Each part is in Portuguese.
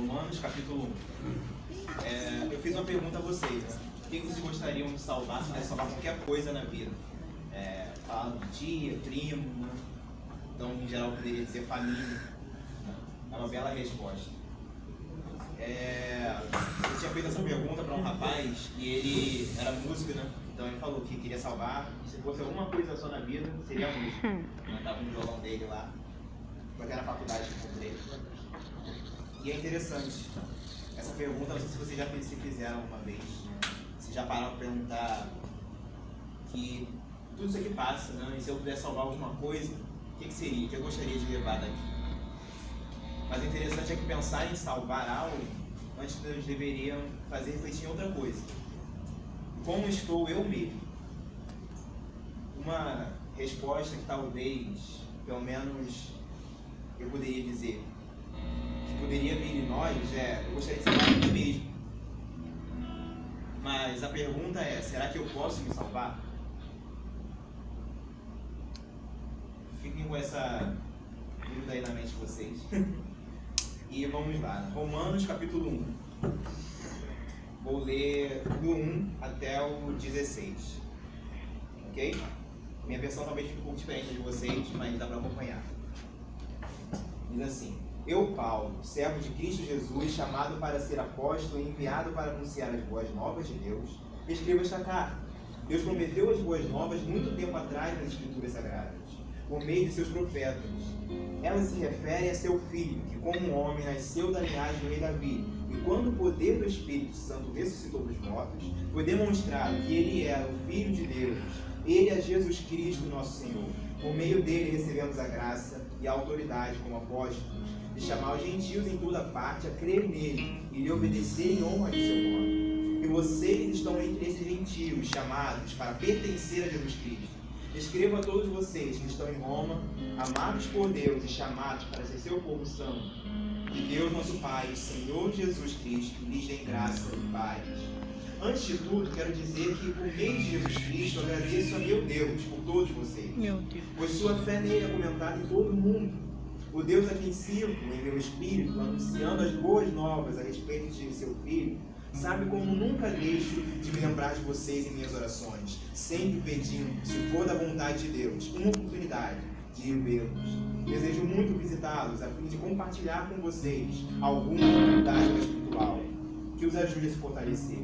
Romanos, capítulo 1. Eu fiz uma pergunta a vocês, né? O que vocês gostariam de salvar, se pudesse salvar qualquer coisa na vida? Falando de tia, primo, né? Então, em geral, poderia dizer família. Né? É uma bela resposta. Eu tinha feito essa pergunta para um rapaz e ele era músico, né? Então ele falou que queria salvar, se fosse alguma coisa só na vida, seria a música. Ele estava com o violão dele lá, foi até na faculdade que eu encontrei. E é interessante, essa pergunta, não sei se vocês já se fizeram alguma vez, se já pararam para perguntar que tudo isso aqui passa, né? E se eu pudesse salvar alguma coisa, o que seria? O que eu gostaria de levar daqui? Mas o interessante é que pensar em salvar algo, antes nós deveríamos fazer refletir em outra coisa. Como estou eu mesmo? Uma resposta que talvez, pelo menos, eu poderia dizer, que poderia vir de nós, eu gostaria de salvar a mim mesmo. Mas a pergunta é, será que eu posso me salvar? Fiquem com essa dúvida aí na mente de vocês. E vamos lá, Romanos capítulo 1. Vou ler do 1 até o 16. Ok? Minha versão talvez fique um pouco diferente de vocês, mas dá para acompanhar. Diz assim: Eu, Paulo, servo de Cristo Jesus, chamado para ser apóstolo e enviado para anunciar as boas novas de Deus, escrevo esta carta. Deus prometeu as boas novas muito tempo atrás nas Escrituras Sagradas, por meio de seus profetas. Ela se refere a seu filho, que como homem nasceu da linhagem do rei Davi, e quando o poder do Espírito Santo ressuscitou dos mortos, foi demonstrado que ele era o Filho de Deus. Ele é Jesus Cristo, nosso Senhor. Por meio dele recebemos a graça e a autoridade como apóstolos, de chamar os gentios em toda parte a crer nele e lhe obedecer em honra de seu nome. E vocês estão entre esses gentios chamados para pertencer a Jesus Cristo. Escrevo a todos vocês que estão em Roma, amados por Deus e chamados para ser seu povo santo. Que Deus, nosso Pai, o Senhor Jesus Cristo, lhes dê graça e paz. Antes de tudo, quero dizer que, por meio de Jesus Cristo, agradeço a meu Deus por todos vocês, pois sua fé nele é comentada em todo o mundo. O Deus a quem sirvo em meu espírito, anunciando as boas novas a respeito de seu Filho, sabe como nunca deixo de me lembrar de vocês em minhas orações, sempre pedindo, se for da vontade de Deus, uma oportunidade de ir vê-los. Desejo muito visitá-los a fim de compartilhar com vocês alguma dificuldade espiritual que os ajude a se fortalecer.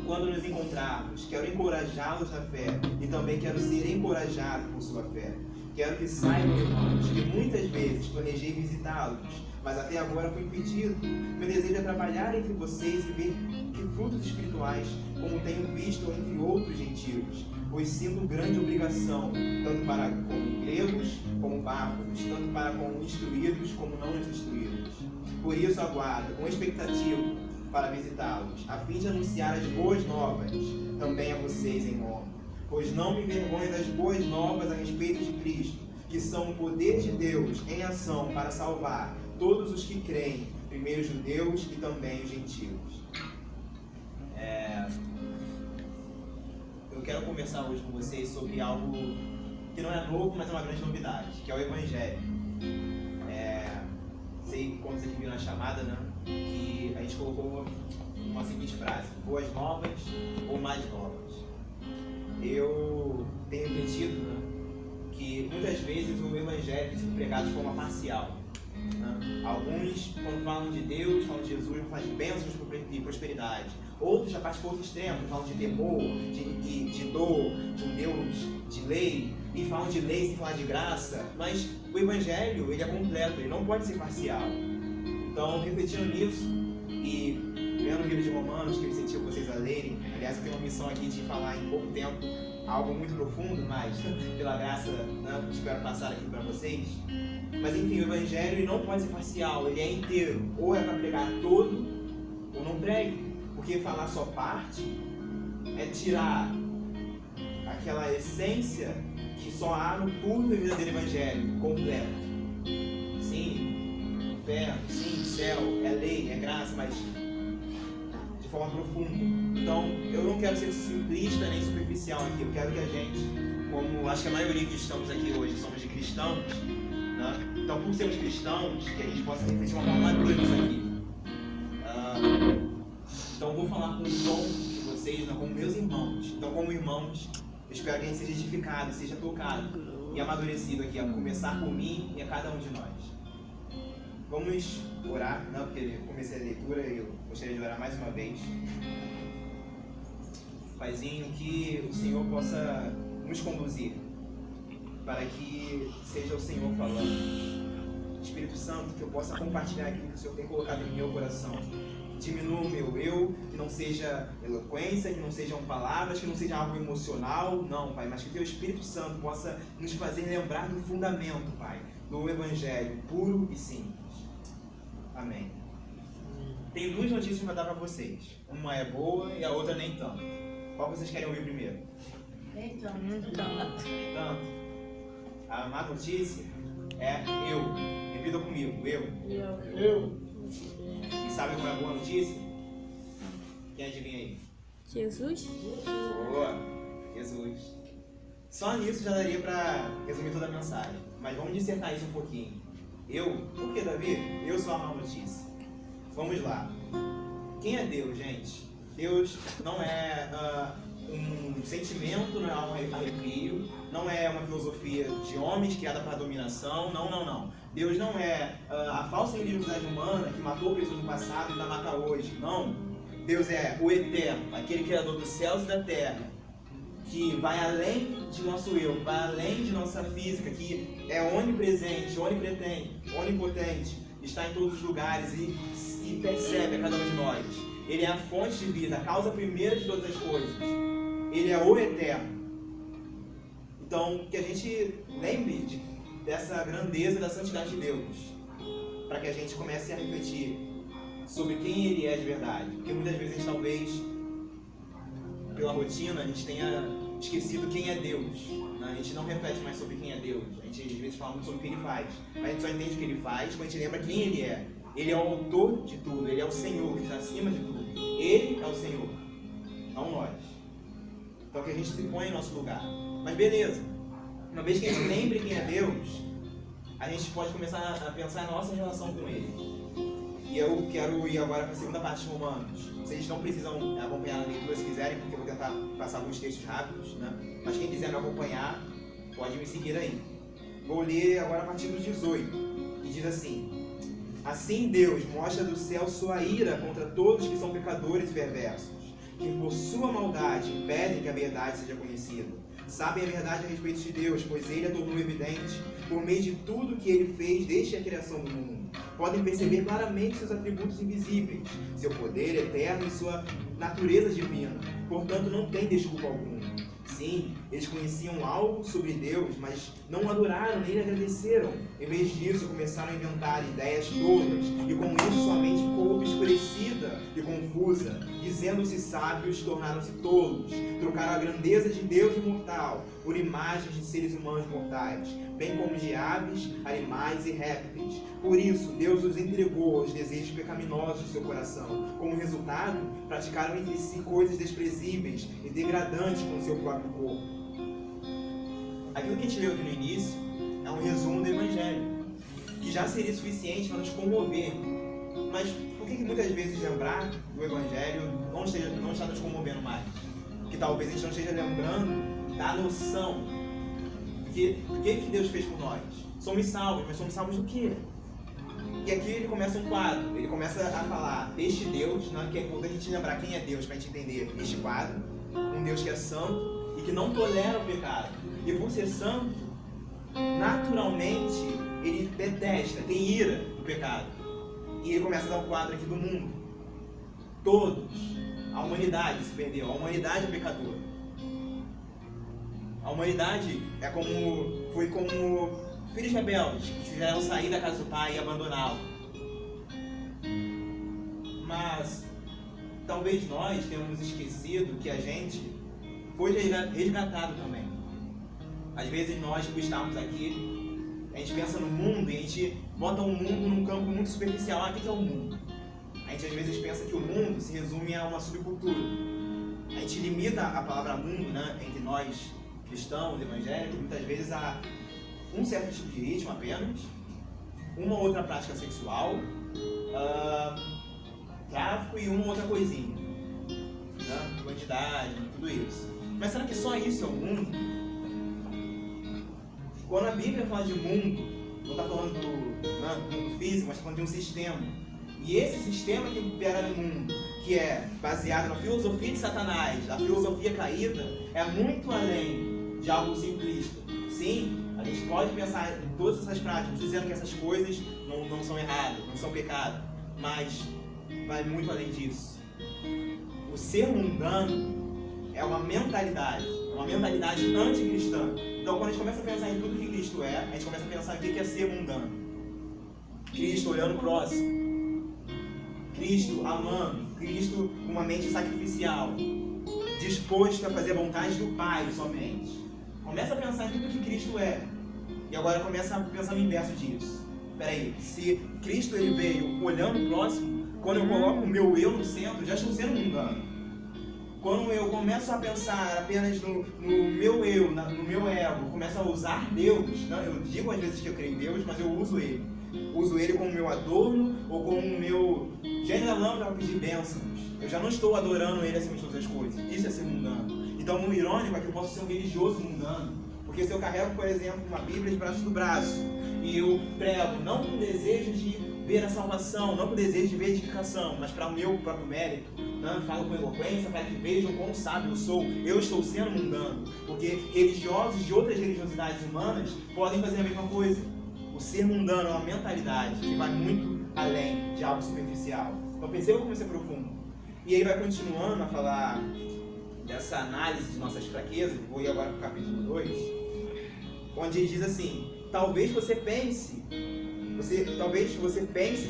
Quando nos encontrarmos, quero encorajá-los na fé e também quero ser encorajado por sua fé. Quero que saibam, irmãos, que muitas vezes planejei visitá-los, mas até agora fui impedido. Meu desejo é trabalhar entre vocês e ver que frutos espirituais, como tenho visto entre outros gentios, pois sinto grande obrigação, tanto para com gregos como bárbaros, tanto para com instruídos como não instruídos. Por isso aguardo com expectativa para visitá-los, a fim de anunciar as boas novas também a vocês em Roma. Pois não me envergonho das boas novas a respeito de Cristo, que são o poder de Deus em ação para salvar todos os que creem, primeiro os judeus e também os gentios. Eu quero conversar hoje com vocês sobre algo que não é novo, mas é uma grande novidade, que é o Evangelho. Sei como vocês viram na chamada, né? Que a gente colocou uma seguinte frase: boas novas ou mais novas. Eu tenho refletido, né, que muitas vezes o Evangelho tem sido pregado de forma parcial. Né? Alguns, quando falam de Deus, falam de Jesus, falam de bênçãos e prosperidade. Outros já partem para outro extremo, falam de temor, de dor, de um Deus de lei, e falam de lei sem falar de graça. Mas o Evangelho, ele é completo, ele não pode ser parcial. Então, refletindo nisso e lendo o livro de Romanos, que eu incentivo vocês a lerem. Aliás, eu tenho uma missão aqui de falar em pouco tempo algo muito profundo, mas pela graça, né, espero passar aqui para vocês. Mas enfim, o Evangelho ele não pode ser parcial, ele é inteiro. Ou é para pregar todo, ou não pregue. Porque falar só parte é tirar aquela essência que só há no puro e verdadeiro Evangelho, completo. Sim, inferno, sim, céu, é lei, é graça, mas de forma profunda. Então, eu não quero ser simplista nem superficial aqui. Eu quero que a gente, como acho que a maioria que estamos aqui hoje somos de cristãos, né? Então, por sermos cristãos, que a gente possa refletir uma forma madura nisso aqui. Então eu vou falar com o tom de vocês, não, como meus irmãos. Então, como irmãos, eu espero que a gente seja edificado, seja tocado e amadurecido aqui, a começar por mim e a cada um de nós. Vamos orar, não, porque eu comecei a leitura e eu gostaria de orar mais uma vez. Paizinho, que o Senhor possa nos conduzir para que seja o Senhor falando. Espírito Santo, que eu possa compartilhar aquilo que o Senhor tem colocado em meu coração. Diminua o meu eu, que não seja eloquência, que não sejam palavras, que não seja algo emocional, não, Pai, mas que o Teu Espírito Santo possa nos fazer lembrar do fundamento, Pai, do Evangelho puro e simples. Amém. Tem duas notícias para dar para vocês. Uma é boa e a outra nem tanto. Qual vocês querem ouvir primeiro? Nem tanto. A má notícia é eu. Repita comigo, eu. E sabe qual é a boa notícia? Quem adivinha aí? Jesus. Boa, Jesus. Só nisso já daria para resumir toda a mensagem. Mas vamos dissertar isso um pouquinho. Eu? Por que, Davi? Eu sou a má notícia. Vamos lá. Quem é Deus, gente? Deus não é um sentimento, não é um arrepio, não é uma filosofia de homens criada para dominação, não. Deus não é a falsa religiosidade humana que matou pessoas no passado e ainda mata hoje, não. Deus é o eterno, aquele criador dos céus e da terra, que vai além de nosso eu, vai além de nossa física, que é onipresente, onipotente, está em todos os lugares e percebe a cada um de nós. Ele é a fonte de vida, a causa primeira de todas as coisas. Ele é o eterno. Então, que a gente lembre dessa grandeza da santidade de Deus, para que a gente comece a refletir sobre quem Ele é de verdade. Porque muitas vezes a gente talvez, pela rotina, a gente tenha esquecido quem é Deus. Né? A gente não reflete mais sobre quem é Deus. A gente às vezes fala muito sobre o que Ele faz, mas a gente só entende o que Ele faz quando a gente lembra quem Ele é. Ele é o autor de tudo, Ele é o Senhor que está acima de tudo. Ele é o Senhor, não nós. Então que a gente se põe em nosso lugar. Mas beleza, uma vez que a gente lembre quem é Deus, a gente pode começar a pensar na nossa relação com Ele. E eu quero ir agora para a segunda parte de Romanos. Vocês não precisam acompanhar a leitura se quiserem, porque eu vou tentar passar alguns textos rápidos, né? Mas quem quiser me acompanhar, pode me seguir aí. Vou ler agora a partir do 18, que diz assim: Assim Deus mostra do céu sua ira contra todos que são pecadores e perversos, que por sua maldade impedem que a verdade seja conhecida. Sabem a verdade a respeito de Deus, pois Ele a tornou evidente por meio de tudo que Ele fez desde a criação do mundo. Podem perceber claramente seus atributos invisíveis, seu poder eterno e sua natureza divina. Portanto, não tem desculpa alguma. Sim, eles conheciam algo sobre Deus, mas não o adoraram nem lhe agradeceram. Em vez disso, começaram a inventar ideias tolas, e com isso sua mente ficou obscurecida e confusa. Dizendo-se sábios, tornaram-se tolos. Trocaram a grandeza de Deus imortal por imagens de seres humanos mortais, bem como de aves, animais e répteis. Por isso, Deus os entregou aos desejos pecaminosos de seu coração. Como resultado, praticaram entre si coisas desprezíveis e degradantes com seu próprio corpo. Aquilo que a gente leu aqui no início é um resumo do Evangelho, que já seria suficiente para nos comover. Mas por que muitas vezes lembrar do Evangelho não está nos comovendo mais? Que talvez a gente não esteja lembrando da noção do que Deus fez por nós. Somos salvos, mas somos salvos do quê? E aqui ele começa um quadro, ele começa a falar deste Deus, né, que é importante a gente lembrar quem é Deus para a gente entender este quadro. Um Deus que é santo e que não tolera o pecado. E por ser santo, naturalmente, ele detesta, tem ira do pecado. E ele começa a dar um quadro aqui do mundo. Todos, a humanidade se perdeu, a humanidade é pecadora. A humanidade foi como filhos rebeldes, que quiseram sair da casa do pai e abandoná-lo. Mas talvez nós tenhamos esquecido que a gente foi resgatado também. Às vezes nós, por estarmos aqui, a gente pensa no mundo e a gente bota o mundo num campo muito superficial. O que é o mundo? A gente às vezes pensa que o mundo se resume a uma subcultura. A gente limita a palavra mundo, né, entre nós cristãos, evangélicos, muitas vezes a um certo tipo de ritmo apenas, uma outra prática sexual, tráfico e uma outra coisinha, né? Quantidade, tudo isso. Mas será que só isso é o mundo? Quando a Bíblia fala de mundo, não está falando do mundo físico, mas está falando de um sistema. E esse sistema que impera no mundo, que é baseado na filosofia de Satanás, a filosofia caída, é muito além de algo simplista. Sim, a gente pode pensar em todas essas práticas, dizendo que essas coisas não são erradas, não são pecado, mas vai muito além disso. O ser mundano é uma mentalidade anticristã. Então, quando a gente começa a pensar em tudo que Cristo é, a gente começa a pensar em o que é ser mundano. Cristo olhando o próximo, Cristo amando, Cristo com uma mente sacrificial, disposto a fazer a vontade do Pai somente. Começa a pensar em tudo que Cristo é. E agora começa a pensar no inverso disso. Peraí, se Cristo ele veio olhando o próximo, quando eu coloco o meu eu no centro, já estou sendo mundano. Quando eu começo a pensar apenas no meu eu, no meu ego, começo a usar Deus, não, eu digo às vezes que eu creio em Deus, mas eu uso Ele. Uso Ele como meu adorno ou como meu gênio da lâmpada para pedir bênçãos. Eu já não estou adorando Ele acima de todas as coisas. Isso é ser mundano. Então, o irônico é que eu posso ser um religioso mundano. Porque se eu carrego, por exemplo, uma Bíblia de braço do braço e eu prego não com desejo de ver a salvação, não com desejo de ver a edificação, mas para o meu próprio mérito, não falo com eloquência para que vejam quão sábio eu sou, eu estou sendo mundano. Porque religiosos de outras religiosidades humanas podem fazer a mesma coisa. O ser mundano é uma mentalidade que vai muito além de algo superficial. Então perceba como isso é profundo. E aí vai continuando a falar dessa análise de nossas fraquezas. Vou ir agora para o capítulo 2, onde ele diz assim: talvez você pense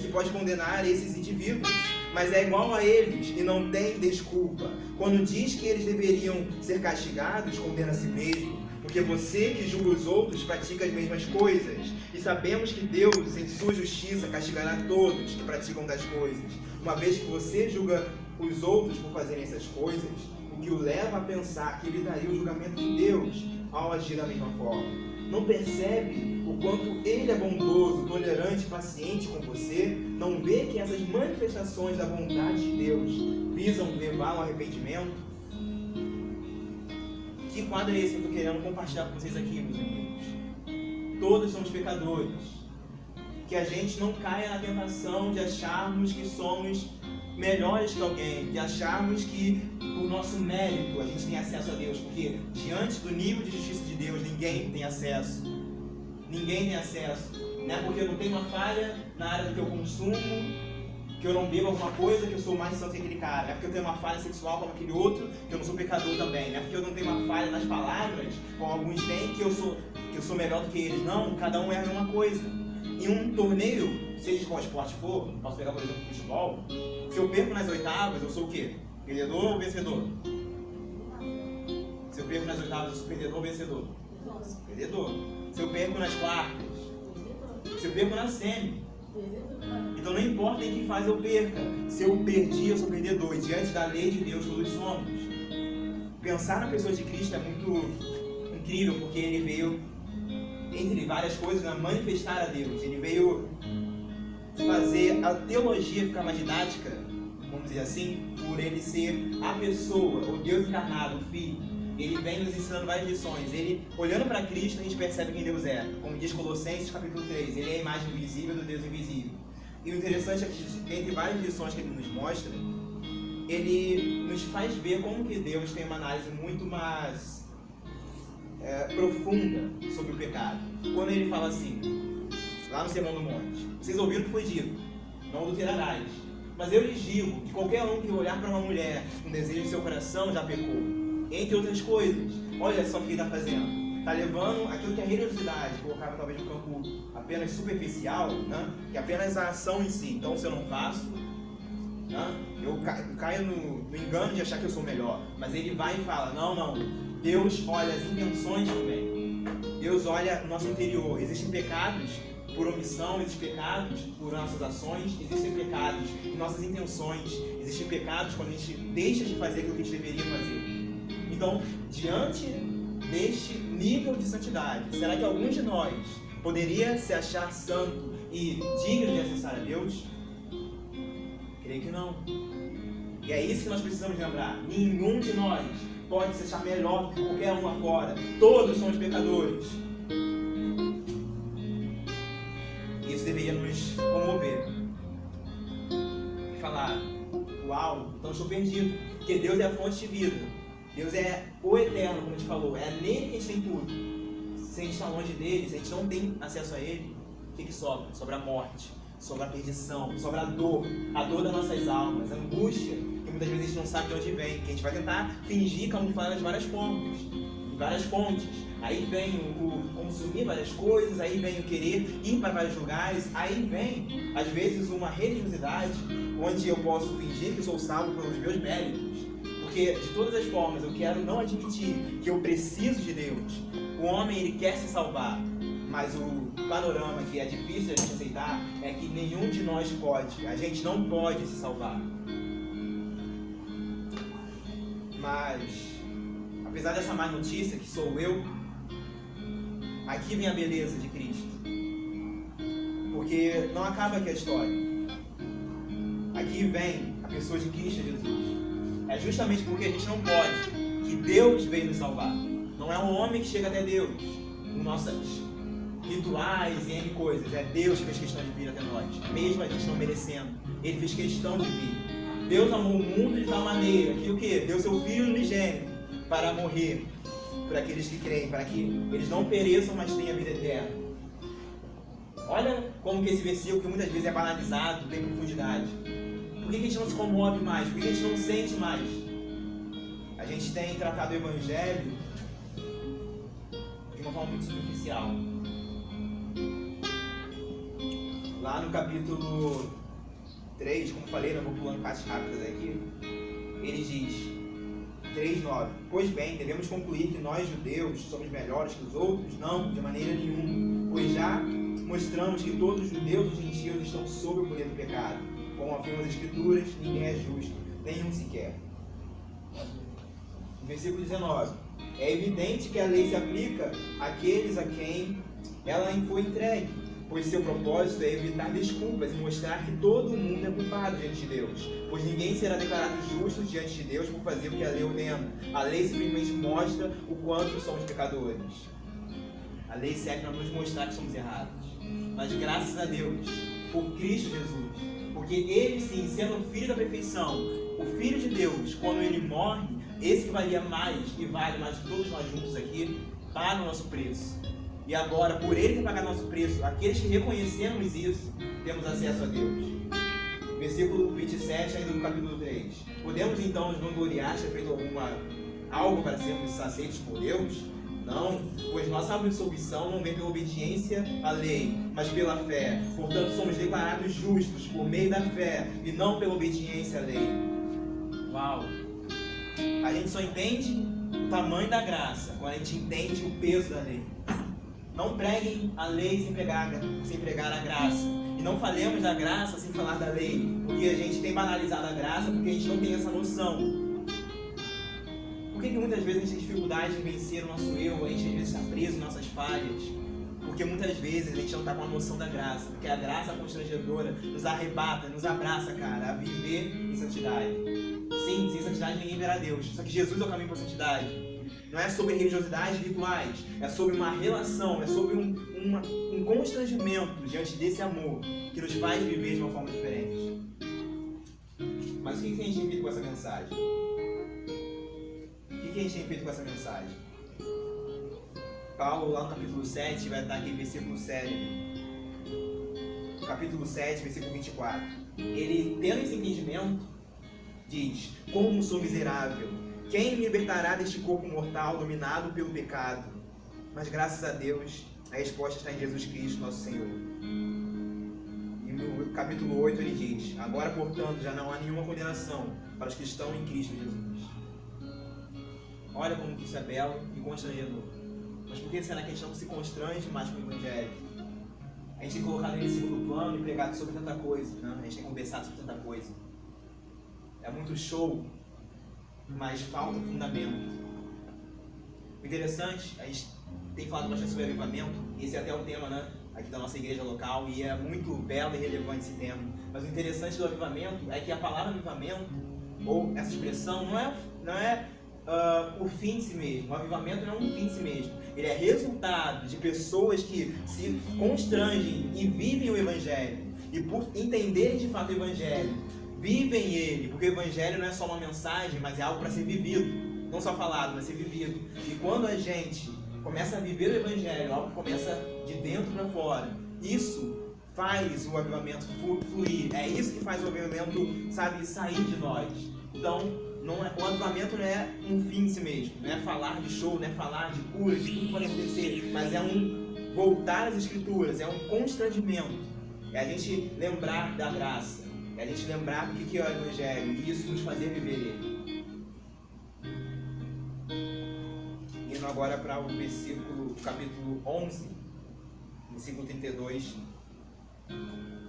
que pode condenar esses indivíduos, mas é igual a eles e não tem desculpa. Quando diz que eles deveriam ser castigados, condena a si mesmo, porque você que julga os outros pratica as mesmas coisas. E sabemos que Deus, em sua justiça, castigará todos que praticam tais coisas. Uma vez que você julga os outros por fazerem essas coisas, o que o leva a pensar que ele daria o julgamento de Deus ao agir da mesma forma. Não percebe o quanto Ele é bondoso, tolerante, paciente com você? Não vê que essas manifestações da bondade de Deus visam levar ao arrependimento? Que quadro é esse que eu estou querendo compartilhar com vocês aqui, meus amigos? Todos somos pecadores. Que a gente não caia na tentação de acharmos que somos melhores que alguém, de acharmos que por nosso mérito a gente tem acesso a Deus, porque diante do nível de justiça de Deus ninguém tem acesso. Ninguém tem acesso. Não é porque eu não tenho uma falha na área do que eu consumo, que eu não bebo alguma coisa, que eu sou mais santo que aquele cara. Não é porque eu tenho uma falha sexual como aquele outro, que eu não sou pecador também. Não é porque eu não tenho uma falha nas palavras, como alguns têm, que eu sou melhor do que eles. Não, cada um erra uma coisa. Em um torneio, seja de qual esporte for, posso pegar por exemplo o futebol, se eu perco nas oitavas, eu sou o quê? Perdedor ou vencedor? Se eu perco nas oitavas, eu sou perdedor ou vencedor? Perdedor. Se eu perco nas quartas, se eu perco na semi, então não importa em que fase eu perca, se eu perdi, eu sou perdedor, e diante da lei de Deus todos somos. Pensar na pessoa de Cristo é muito incrível, porque ele veio, entre várias coisas, manifestar a Deus. Ele veio fazer a teologia ficar mais didática, vamos dizer assim, por ele ser a pessoa, o Deus encarnado, o Filho. Ele vem nos ensinando várias lições. Ele, olhando para Cristo, a gente percebe quem Deus é. Como diz Colossenses capítulo 3, ele é a imagem visível do Deus invisível. E o interessante é que, entre várias lições que ele nos mostra, ele nos faz ver como que Deus tem uma análise muito mais profunda sobre o pecado. Quando ele fala assim, lá no Sermão do Monte: vocês ouviram o que foi dito, não adulterarás. Mas eu lhes digo que qualquer um que olhar para uma mulher com desejo em seu coração já pecou. Entre outras coisas, olha só o que ele está fazendo. Está levando aquilo que a religiosidade colocava talvez no campo apenas superficial, né? Que é apenas a ação em si. Então, se eu não faço, né? Eu caio no engano de achar que eu sou melhor. Mas ele vai e fala: não, Deus olha as intenções também. Deus olha o nosso interior. Existem pecados por omissão, existem pecados por nossas ações, existem pecados em nossas intenções, existem pecados quando a gente deixa de fazer aquilo que a gente deveria fazer. Então, diante deste nível de santidade, será que algum de nós poderia se achar santo e digno de acessar a Deus? Creio que não. E é isso que nós precisamos lembrar. Nenhum de nós pode se achar melhor do que qualquer um lá fora. Todos somos pecadores. Isso deveria nos comover. E falar, uau, então eu estou perdido. Porque Deus é a fonte de vida. Deus é o eterno, como a gente falou. É nele que a gente tem tudo. Se a gente está longe dele, se a gente não tem acesso a ele, o que sobra? Sobra a morte, sobra a perdição, sobra a dor das nossas almas, a angústia, que muitas vezes a gente não sabe de onde vem, que a gente vai tentar fingir, camuflar ela de várias formas, de várias fontes. Aí vem o consumir várias coisas, aí vem o querer ir para vários lugares, aí vem, às vezes, uma religiosidade, onde eu posso fingir que sou salvo pelos meus méritos, porque de todas as formas eu quero não admitir que eu preciso de Deus. O homem, ele quer se salvar, mas o panorama que é difícil a gente aceitar é que nenhum de nós pode. A gente não pode se salvar. Mas, apesar dessa má notícia, que sou eu, aqui vem a beleza de Cristo. Porque não acaba aqui a história. Aqui vem a pessoa de Cristo Jesus. É justamente porque a gente não pode que Deus veio nos salvar. Não é um homem que chega até Deus com nossas rituais e N coisas. É Deus que fez questão de vir até nós, mesmo a gente não merecendo. Ele fez questão de vir. Deus amou o mundo de tal maneira que o quê? Deu seu Filho unigênito para morrer por aqueles que creem, para que eles não pereçam, mas tenham a vida eterna. Olha como que esse versículo, que muitas vezes é banalizado, tem profundidade. Por que a gente não se comove mais? Por que a gente não sente mais? A gente tem tratado o Evangelho de uma forma muito superficial. Lá no capítulo 3, como falei, não vou pulando partes rápidas aqui, ele diz, 3:9, pois bem, devemos concluir que nós, judeus, somos melhores que os outros? Não, de maneira nenhuma, pois já mostramos que todos os judeus e gentios estão sob o poder do pecado. Como afirmam as Escrituras, ninguém é justo, nenhum sequer. Versículo 19, é evidente que a lei se aplica àqueles a quem ela foi entregue, pois seu propósito é evitar desculpas e mostrar que todo mundo é culpado diante de Deus, pois ninguém será declarado justo diante de Deus por fazer o que a lei ordena. A lei simplesmente mostra o quanto somos pecadores. A lei serve para nos mostrar que somos errados. Mas graças a Deus, por Cristo Jesus, porque Ele sim, sendo o Filho da perfeição, o Filho de Deus, quando Ele morre, esse que valia mais e vale mais que todos nós juntos aqui, paga o nosso preço. E agora, por Ele ter pagado nosso preço, aqueles que reconhecemos isso, temos acesso a Deus. Versículo 27, ainda do capítulo 3. Podemos então nos vangloriar, ter feito algo para sermos aceitos por Deus? Não, pois nossa absolvição não vem pela obediência à lei, mas pela fé. Portanto, somos declarados justos por meio da fé e não pela obediência à lei. Uau! A gente só entende o tamanho da graça quando a gente entende o peso da lei. Não preguem a lei sem pregar a graça. E não falemos da graça sem falar da lei, porque a gente tem banalizado a graça, porque a gente não tem essa noção. Por que muitas vezes a gente tem dificuldade em vencer o nosso erro, a gente às vezes está preso em nossas falhas? Porque muitas vezes a gente não está com a noção da graça, porque a graça constrangedora nos arrebata, nos abraça, cara, a viver em santidade. Sim, sem santidade ninguém verá Deus, só que Jesus é o caminho para a santidade. Não é sobre religiosidade e rituais, é sobre uma relação, é sobre um constrangimento diante desse amor que nos faz viver de uma forma diferente. Mas o que a gente tem feito com essa mensagem? O que a gente tem feito com essa mensagem? Paulo, lá no capítulo 7, vai dar aqui versículo 7. Capítulo 7, versículo 24. Ele, tendo esse entendimento, diz, como sou miserável, quem me libertará deste corpo mortal dominado pelo pecado? Mas graças a Deus, a resposta está em Jesus Cristo, nosso Senhor. E no capítulo 8 ele diz, agora, portanto, já não há nenhuma condenação para os que estão em Cristo Jesus. Olha como que isso é belo e constrangedor. Mas por que será que a gente não se constrange mais com o Evangelho? A gente tem colocado ele em segundo plano e pregado sobre tanta coisa, né? A gente tem conversado sobre tanta coisa. É muito show, mas falta fundamento. O interessante, a gente tem falado bastante sobre avivamento, esse é até o tema, né, aqui da nossa igreja local, e é muito belo e relevante esse tema. Mas o interessante do avivamento é que a palavra avivamento, ou essa expressão, não é o fim de si mesmo. O avivamento não é um fim de si mesmo. Ele é resultado de pessoas que se constrangem e vivem o Evangelho. E por entenderem de fato o Evangelho, vivem ele. Porque o Evangelho não é só uma mensagem, mas é algo para ser vivido. Não só falado, mas ser vivido. E quando a gente começa a viver o Evangelho, algo que começa de dentro para fora, isso faz o avivamento fluir. É isso que faz o avivamento, sair de nós. Então, o avivamento não é um fim em si mesmo. Não é falar de show, não é falar de cura, de tudo que pode acontecer. Mas é um voltar às Escrituras, é um constrangimento. É a gente lembrar da graça. É a gente lembrar do que é o Evangelho. E isso nos fazer viver ele. Indo agora para o capítulo 11, versículo 32,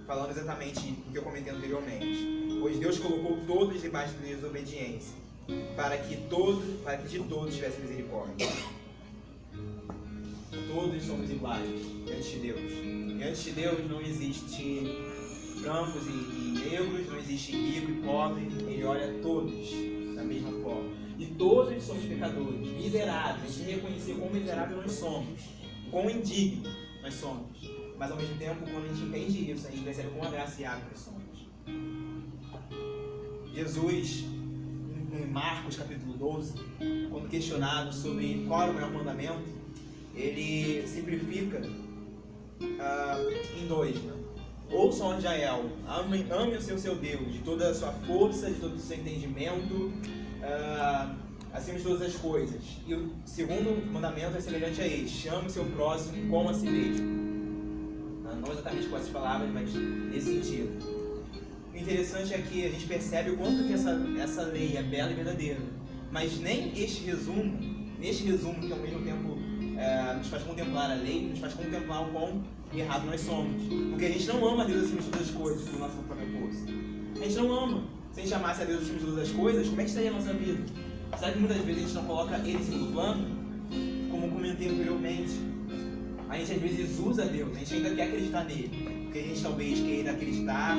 falando exatamente o que eu comentei anteriormente. Pois Deus colocou todos debaixo de desobediência, para que de todos tivesse misericórdia. Todos somos iguais diante de Deus. Diante de Deus não existe brancos e negros, não existe rico e pobre. Ele olha todos da mesma forma. E todos somos pecadores, miseráveis. Se reconhecer quão miserável nós somos, quão indigno nós somos. Mas ao mesmo tempo, quando a gente entende isso, a gente percebe quão agraciado nós somos. Jesus, em Marcos capítulo 12, quando questionado sobre qual era o maior mandamento, ele simplifica em dois, né? Ouçam, ó Israel, ame o seu Deus de toda a sua força, de todo o seu entendimento, acima de todas as coisas. E o segundo mandamento é semelhante a este: ame o seu próximo como a si mesmo. Não exatamente com essas palavras, mas nesse sentido. O interessante é que a gente percebe o quanto que essa lei é bela e verdadeira. Mas nem neste resumo que ao mesmo tempo nos faz contemplar a lei, nos faz contemplar o quão errado nós somos. Porque a gente não ama a Deus acima de todas as coisas por nossa própria força. A gente não ama. Se a gente amasse a Deus acima de todas as coisas, como é que estaria a nossa vida? Será que muitas vezes a gente não coloca Ele em segundo plano? Como eu comentei anteriormente, a gente às vezes usa Deus, a gente ainda quer acreditar nele. Porque a gente talvez queira acreditar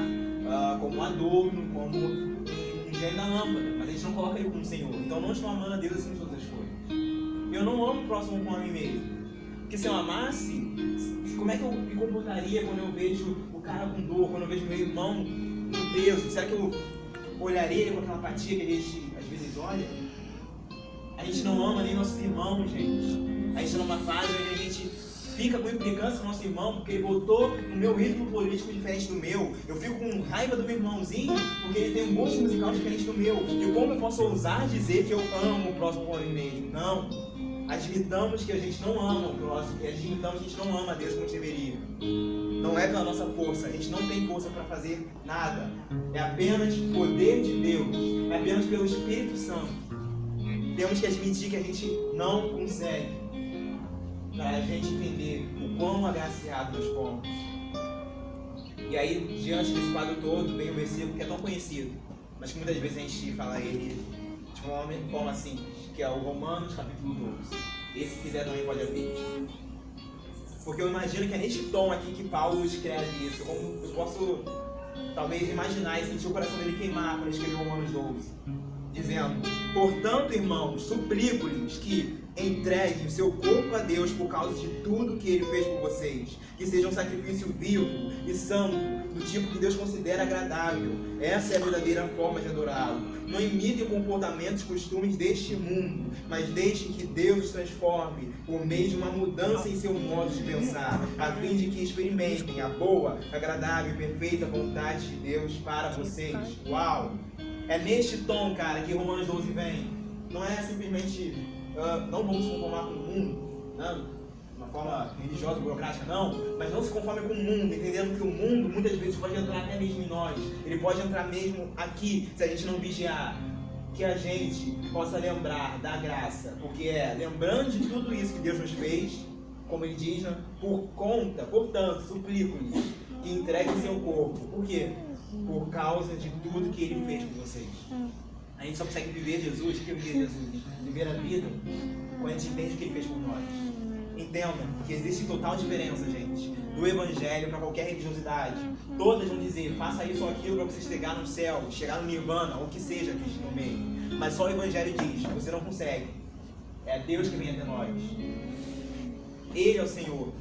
como um adorno, como um gênio da lâmpada, mas a gente não coloca Ele como Senhor. Então não estou amando a Deus acima de todas as coisas. Eu não amo o próximo como a mim mesmo. Porque se eu amasse, como é que eu me comportaria quando eu vejo o cara com dor, quando eu vejo meu irmão no peso? Será que eu olharia ele com aquela apatia que a gente às vezes olha? A gente não ama nem nossos irmãos, gente. A gente está numa fase onde a gente fica com implicância com o nosso irmão porque ele votou no meu ritmo político diferente do meu. Eu fico com raiva do meu irmãozinho porque ele tem um gosto musical diferente do meu. E como eu posso ousar dizer que eu amo o próximo como a mim mesmo? Não. Admitamos que a gente não ama o próximo, e admitamos que a gente não ama a Deus como deveria. Não é pela nossa força, a gente não tem força para fazer nada. É apenas poder de Deus, é apenas pelo Espírito Santo. Temos que admitir que a gente não consegue, para a gente entender o quão agraciado nós fomos. E aí, diante desse quadro todo, vem um versículo que é tão conhecido, mas que muitas vezes a gente fala ele de uma forma simples, que é o Romanos capítulo 12. Esse, se quiser, também pode abrir. Porque eu imagino que é neste tom aqui que Paulo escreve isso. Eu posso, talvez, imaginar e sentir o coração dele queimar quando ele escreveu Romanos 12. Dizendo: portanto, irmãos, suplico-lhes que entreguem o seu corpo a Deus por causa de tudo que Ele fez por vocês. Que seja um sacrifício vivo e santo, do tipo que Deus considera agradável. Essa é a verdadeira forma de adorá-lo. Não imitem comportamentos e costumes deste mundo, mas deixem que Deus os transforme por meio de uma mudança em seu modo de pensar, a fim de que experimentem a boa, agradável e perfeita vontade de Deus para vocês. Uau! É neste tom, cara, que Romanos 12 vem. Não é simplesmente não vamos se conformar com o mundo, né? De uma forma religiosa, burocrática, não. Mas não se conforme com o mundo, entendendo que o mundo muitas vezes pode entrar até mesmo em nós. Ele pode entrar mesmo aqui, se a gente não vigiar. Que a gente possa lembrar da graça, porque lembrando de tudo isso que Deus nos fez, como ele diz, né? Portanto, suplico-lhes que entreguem seu corpo. Por quê? Por causa de tudo que Ele fez por vocês. A gente só consegue viver Jesus, o que é viver Jesus? Viver a vida quando a gente entende o que Ele fez por nós. Entendam que existe total diferença, gente, do evangelho para qualquer religiosidade. Todas vão dizer, faça isso ou aquilo para você chegar no céu, chegar no nirvana, ou o que seja no meio. Mas só o evangelho diz, você não consegue. É Deus que vem até nós. Ele é o Senhor.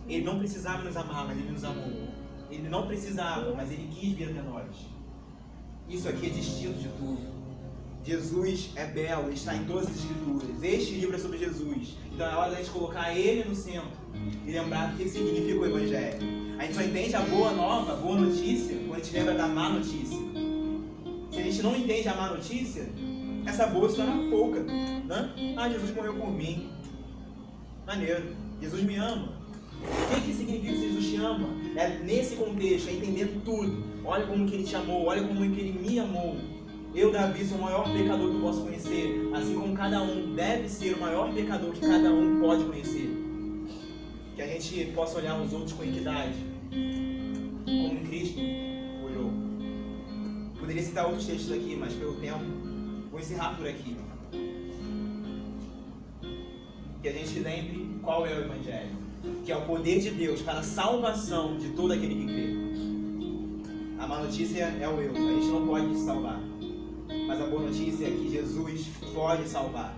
Ele não precisava nos amar, mas Ele nos amou. Ele não precisava, mas Ele quis vir até nós. Isso aqui é distinto de tudo. Jesus é belo, ele está em todas as escrituras. Este livro é sobre Jesus. Então é hora da gente colocar ele no centro e lembrar o que significa o evangelho. A gente só entende a boa nova, a boa notícia, quando a gente lembra da má notícia. Se a gente não entende a má notícia, essa boa se torna pouca, né? Ah, Jesus morreu por mim. Maneiro. Jesus me ama. O que significa que Jesus te ama? É nesse contexto, é entendendo tudo. Olha como que ele te amou, olha como que ele me amou. Eu, Davi, sou o maior pecador que eu posso conhecer, assim como cada um deve ser o maior pecador que cada um pode conhecer. Que a gente possa olhar os outros com equidade, como Cristo olhou. Poderia citar outros textos aqui, mas pelo tempo, vou encerrar por aqui. Que a gente lembre qual é o Evangelho, que é o poder de Deus para a salvação de todo aquele que crê. A má notícia é o eu, a gente não pode se salvar. Mas a boa notícia é que Jesus pode salvar.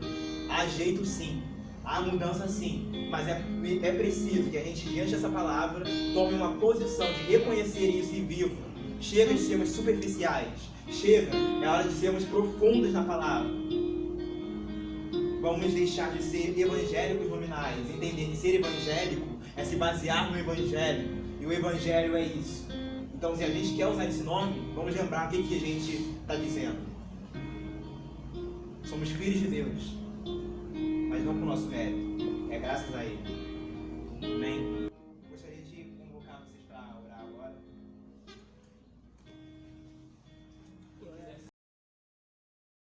Há jeito sim, há mudança sim, mas é preciso que a gente, diante dessa palavra, tome uma posição de reconhecer isso e viva. Chega de sermos superficiais, chega, é hora de sermos profundos na palavra. Vamos deixar de ser evangélicos nominais, entender que ser evangélico é se basear no evangelho, e o evangelho é isso. Então, se a gente quer usar esse nome, vamos lembrar o que a gente está dizendo. Somos filhos de Deus, mas não por nosso mérito, é graças a Ele. Amém?